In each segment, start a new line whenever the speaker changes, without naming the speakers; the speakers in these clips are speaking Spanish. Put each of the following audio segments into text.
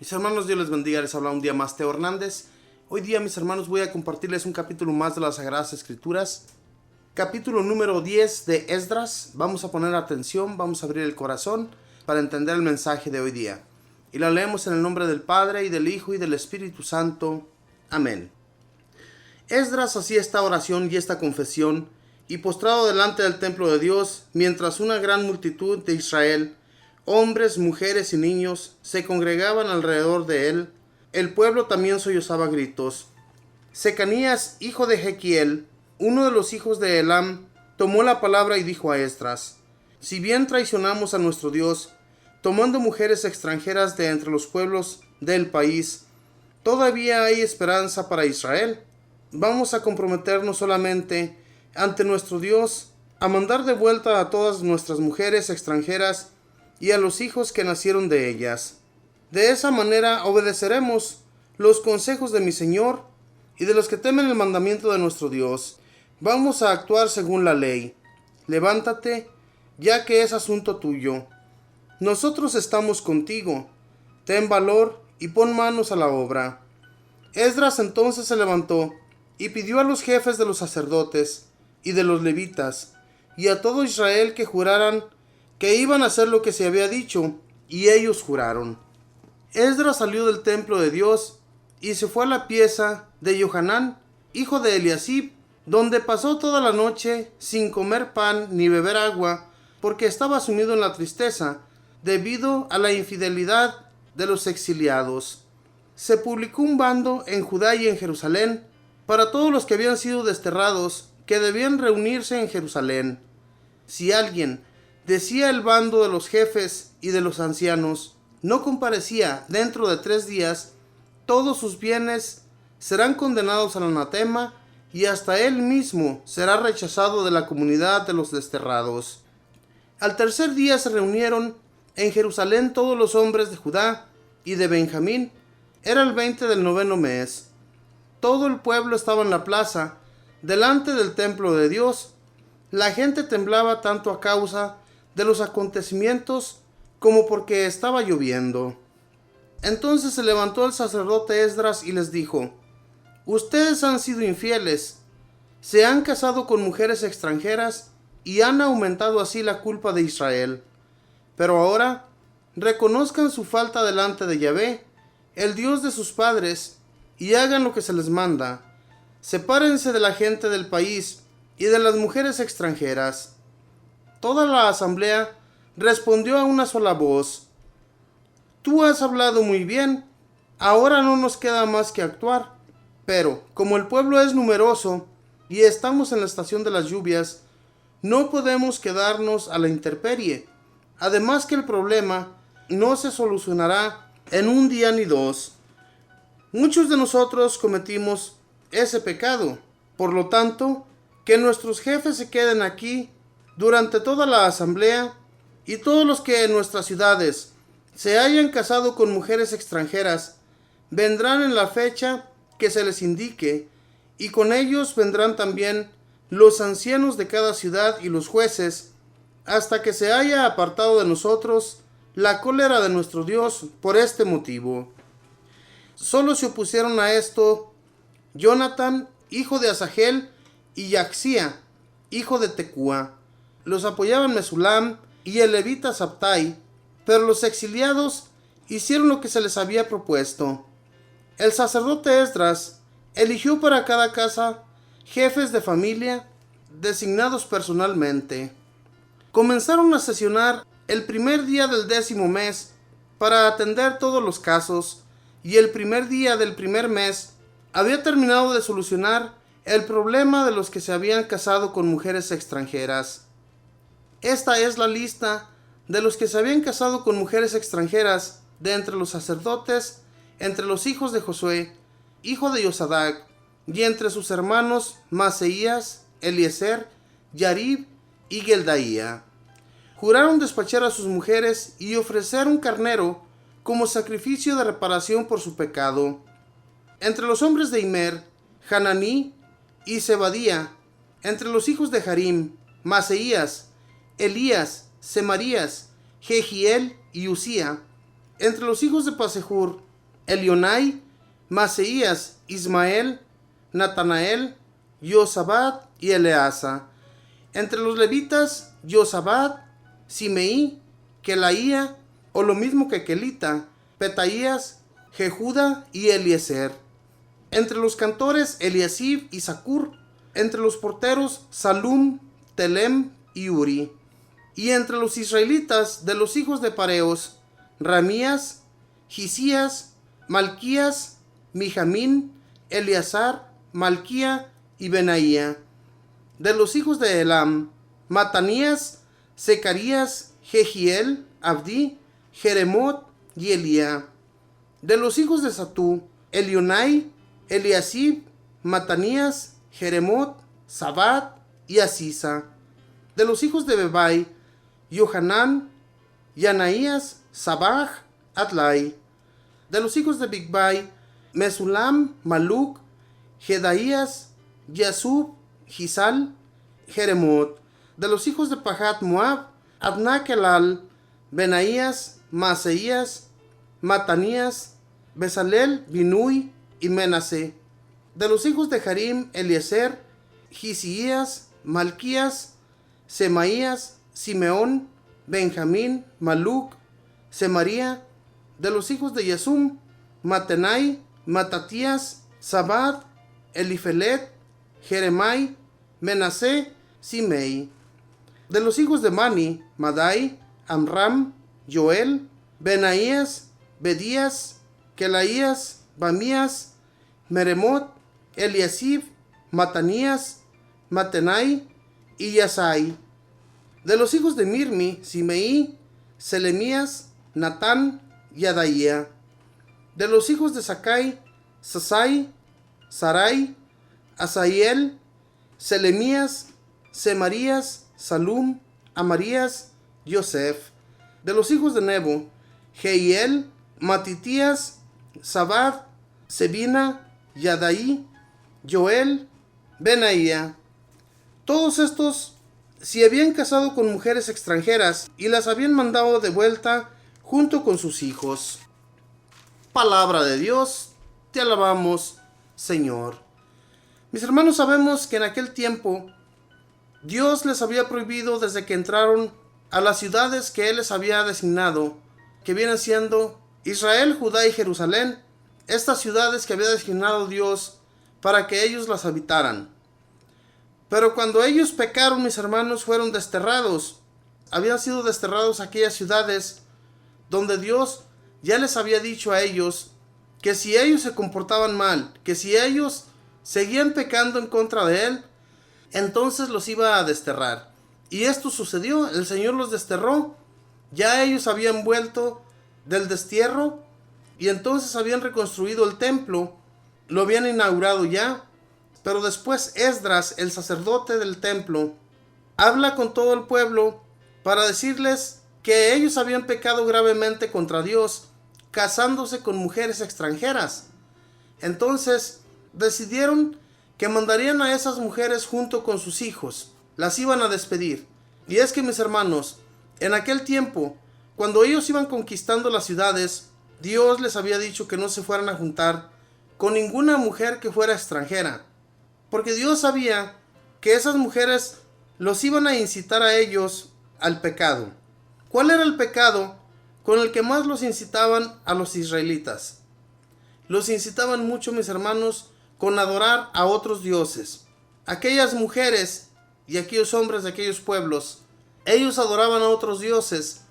Mis hermanos, Dios les bendiga, les habla un día más Teo Hernández. Hoy día, mis hermanos, voy a compartirles un capítulo más de las Sagradas Escrituras. Capítulo número 10 de Esdras. Vamos a poner atención, vamos a abrir el corazón para entender el mensaje de hoy día. Y lo leemos en el nombre del Padre, y del Hijo, y del Espíritu Santo. Amén. Esdras hacía esta oración y esta confesión, y postrado delante del templo de Dios, mientras una gran multitud de Israel, hombres, mujeres y niños, se congregaban alrededor de él, el pueblo también sollozaba a gritos. Secanías, hijo de Jequiel, uno de los hijos de Elam, tomó la palabra y dijo a Esdras: si bien traicionamos a nuestro Dios, tomando mujeres extranjeras de entre los pueblos del país, ¿todavía hay esperanza para Israel? Vamos a comprometernos solamente ante nuestro Dios a mandar de vuelta a todas nuestras mujeres extranjeras y a los hijos que nacieron de ellas. De esa manera obedeceremos los consejos de mi Señor y de los que temen el mandamiento de nuestro Dios. Vamos a actuar según la ley. Levántate, ya que es asunto tuyo. Nosotros estamos contigo. Ten valor y pon manos a la obra. Esdras entonces se levantó y pidió a los jefes de los sacerdotes y de los levitas y a todo Israel que juraran que iban a hacer lo que se había dicho, y ellos juraron. Esdras salió del templo de Dios y se fue a la pieza de Johanán, hijo de Eliasib, donde pasó toda la noche sin comer pan ni beber agua, porque estaba sumido en la tristeza debido a la infidelidad de los exiliados. Se publicó un bando en Judá y en Jerusalén para todos los que habían sido desterrados, que debían reunirse en Jerusalén. Si alguien, decía el bando de los jefes y de los ancianos, no comparecía dentro de 3 días, todos sus bienes serán condenados al anatema, y hasta él mismo será rechazado de la comunidad de los desterrados. Al tercer día se reunieron en Jerusalén todos los hombres de Judá y de Benjamín. Era el 20 del 9º mes. Todo el pueblo estaba en la plaza, delante del templo de Dios. La gente temblaba tanto a causa de los acontecimientos como porque estaba lloviendo. Entonces se levantó el sacerdote Esdras y les dijo: ustedes han sido infieles, se han casado con mujeres extranjeras y han aumentado así la culpa de Israel. Pero ahora reconozcan su falta delante de Yahvé, el Dios de sus padres, y hagan lo que se les manda. Sepárense de la gente del país y de las mujeres extranjeras. Toda la asamblea respondió a una sola voz: tú has hablado muy bien, ahora no nos queda más que actuar. Pero, como el pueblo es numeroso y estamos en la estación de las lluvias, no podemos quedarnos a la intemperie. Además que el problema no se solucionará en un día ni 2. Muchos de nosotros cometimos ese pecado. Por lo tanto, que nuestros jefes se queden aquí durante toda la asamblea, y todos los que en nuestras ciudades se hayan casado con mujeres extranjeras vendrán en la fecha que se les indique, y con ellos vendrán también los ancianos de cada ciudad y los jueces, hasta que se haya apartado de nosotros la cólera de nuestro Dios por este motivo. Solo se opusieron a esto Jonatán, hijo de Asahel, y Yaxía, hijo de Tecuá. Los apoyaban Mesulam y el levita Sabtai, pero los exiliados hicieron lo que se les había propuesto. El sacerdote Esdras eligió para cada casa jefes de familia designados personalmente. Comenzaron a sesionar el primer día del 10º mes para atender todos los casos, y el primer día del primer mes había terminado de solucionar el problema de los que se habían casado con mujeres extranjeras. Esta es la lista de los que se habían casado con mujeres extranjeras de entre los sacerdotes, entre los hijos de Josué, hijo de Yosadac, y entre sus hermanos Maseías, Eliezer, Yarib y Geldaía. Juraron despachar a sus mujeres y ofrecer un carnero como sacrificio de reparación por su pecado. Entre los hombres de Imer, Hananí y Zebadía. Entre los hijos de Harim, Maseías, Elías, Semarías, Jehiel y Usía. Entre los hijos de Pasehur, Elionai, Maseías, Ismael, Natanael, Josabad y Eleasa. Entre los levitas, Josabad, Simeí, Kelaía, o lo mismo que Kelita, Petaías, Jehuda y Eliezer. Entre los cantores, Eliasib y Zacur. Entre los porteros, Salum, Telem y Uri. Y entre los israelitas de los hijos de Pareos, Ramías, Gisías, Malquías, Mijamín, Eleazar, Malquía y Benaía. De los hijos de Elam, Matanías, Secarías, Jehiel, Abdí, Jeremot y Elía. De los hijos de Satú, Elionai, Eliasib, Matanías, Jeremot, Sabad y Asisa. De los hijos de Bebai, Yohanán, Yanaías, Sabaj, Adlai. De los hijos de Bigbai, Mesulam, Maluc, Jedaías, Yasub, Gisal, Jeremot. De los hijos de Pahat Moab, Adna Kelal, Benaías, Maseías, Matanías, Besalel, Binui y Menasé. De los hijos de Harim, Eliezer, Gisías, Malquías, Semaías, Simeón, Benjamín, Maluc, Semaría. De los hijos de Yasum, Matenai, Matatías, Sabad, Elifelet, Jeremai, Menasé, Simei. De los hijos de Mani, Madai, Amram, Joel, Benaías, Bedías, Kelaías, Bamías, Meremot, Eliasib, Matanías, Matenai y Yasai. De los hijos de Mirmi, Simeí, Selemías, Natán y Adaía. De los hijos de Sakai, Sasai, Sarai, Asaiel, Selemías, Semarías, Salum, Amarías, Yosef. De los hijos de Nebo, Jehiel, Matitías, Sabad, Sebina, Yadaí, Joel, Benaía. Todos estos se habían casado con mujeres extranjeras y las habían mandado de vuelta junto con sus hijos. Palabra de Dios, te alabamos, Señor. Mis hermanos, sabemos que en aquel tiempo Dios les había prohibido desde que entraron a las ciudades que Él les había designado, que vienen siendo Israel, Judá y Jerusalén, estas ciudades que había designado Dios para que ellos las habitaran. Pero cuando ellos pecaron, mis hermanos, fueron desterrados. Habían sido desterrados a aquellas ciudades donde Dios ya les había dicho a ellos que si ellos se comportaban mal, que si ellos seguían pecando en contra de Él, entonces los iba a desterrar. Y esto sucedió, el Señor los desterró, ya ellos habían vuelto del destierro y entonces habían reconstruido el templo, lo habían inaugurado ya, pero después Esdras, el sacerdote del templo, habla con todo el pueblo para decirles que ellos habían pecado gravemente contra Dios, casándose con mujeres extranjeras. Entonces decidieron que mandarían a esas mujeres junto con sus hijos, las iban a despedir. Y es que, mis hermanos, en aquel tiempo, cuando ellos iban conquistando las ciudades, Dios les había dicho que no se fueran a juntar con ninguna mujer que fuera extranjera, porque Dios sabía que esas mujeres los iban a incitar a ellos al pecado. ¿Cuál era el pecado con el que más los incitaban a los israelitas? Los incitaban mucho, mis hermanos, con adorar a otros dioses. Aquellas mujeres y aquellos hombres de aquellos pueblos, ellos adoraban a otros dioses,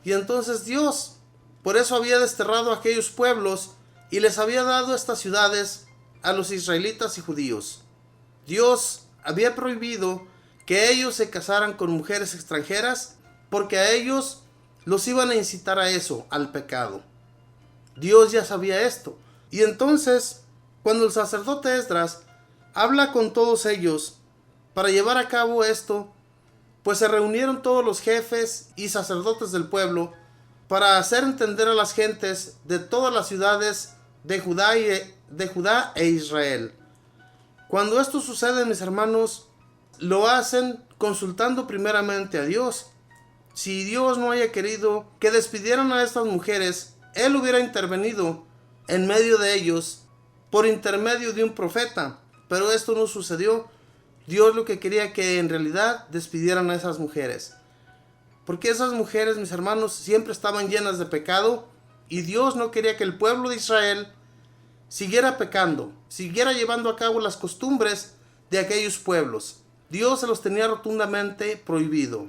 y entonces Dios por eso había desterrado a aquellos pueblos y les había dado estas ciudades a los israelitas y judíos. Dios había prohibido que ellos se casaran con mujeres extranjeras porque a ellos los iban a incitar a eso, al pecado. Dios ya sabía esto. Y entonces, cuando el sacerdote Esdras habla con todos ellos para llevar a cabo esto, pues se reunieron todos los jefes y sacerdotes del pueblo para hacer entender a las gentes de todas las ciudades de Judá e Israel. Cuando esto sucede, mis hermanos, lo hacen consultando primeramente a Dios. Si Dios no haya querido que despidieran a estas mujeres, Él hubiera intervenido en medio de ellos por intermedio de un profeta. Pero esto no sucedió. Dios lo que quería que en realidad despidieran a esas mujeres. Porque esas mujeres, mis hermanos, siempre estaban llenas de pecado. Y Dios no quería que el pueblo de Israel siguiera pecando, siguiera llevando a cabo las costumbres de aquellos pueblos. Dios se los tenía rotundamente prohibido.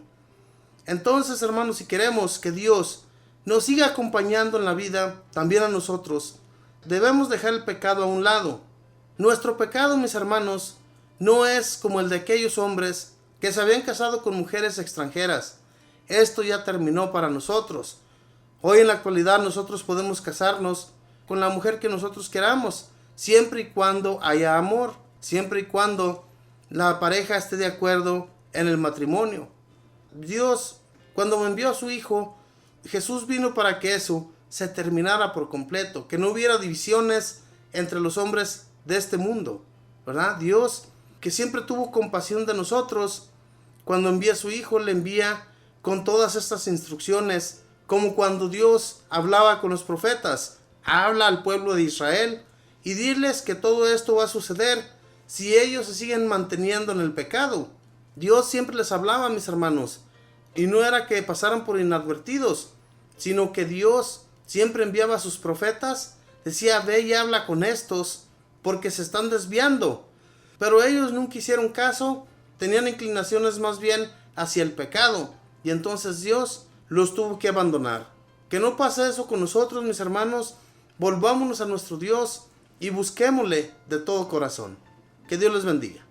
Entonces, hermanos, si queremos que Dios nos siga acompañando en la vida, también a nosotros, debemos dejar el pecado a un lado. Nuestro pecado, mis hermanos, no es como el de aquellos hombres que se habían casado con mujeres extranjeras. Esto ya terminó para nosotros. Hoy en la actualidad nosotros podemos casarnos con la mujer que nosotros queramos, siempre y cuando haya amor, siempre y cuando la pareja esté de acuerdo en el matrimonio. Dios, cuando me envió a su Hijo, Jesús vino para que eso se terminara por completo, que no hubiera divisiones entre los hombres de este mundo, ¿verdad? Dios, que siempre tuvo compasión de nosotros, cuando envía a su Hijo, le envía con todas estas instrucciones, como cuando Dios hablaba con los profetas. Habla al pueblo de Israel y diles que todo esto va a suceder si ellos se siguen manteniendo en el pecado. Dios siempre les hablaba, mis hermanos, y no era que pasaran por inadvertidos, sino que Dios siempre enviaba a sus profetas, decía: ve y habla con estos porque se están desviando. Pero ellos nunca hicieron caso, tenían inclinaciones más bien hacia el pecado, y entonces Dios los tuvo que abandonar. Que no pase eso con nosotros, mis hermanos. Volvámonos a nuestro Dios y busquémosle de todo corazón. Que Dios les bendiga.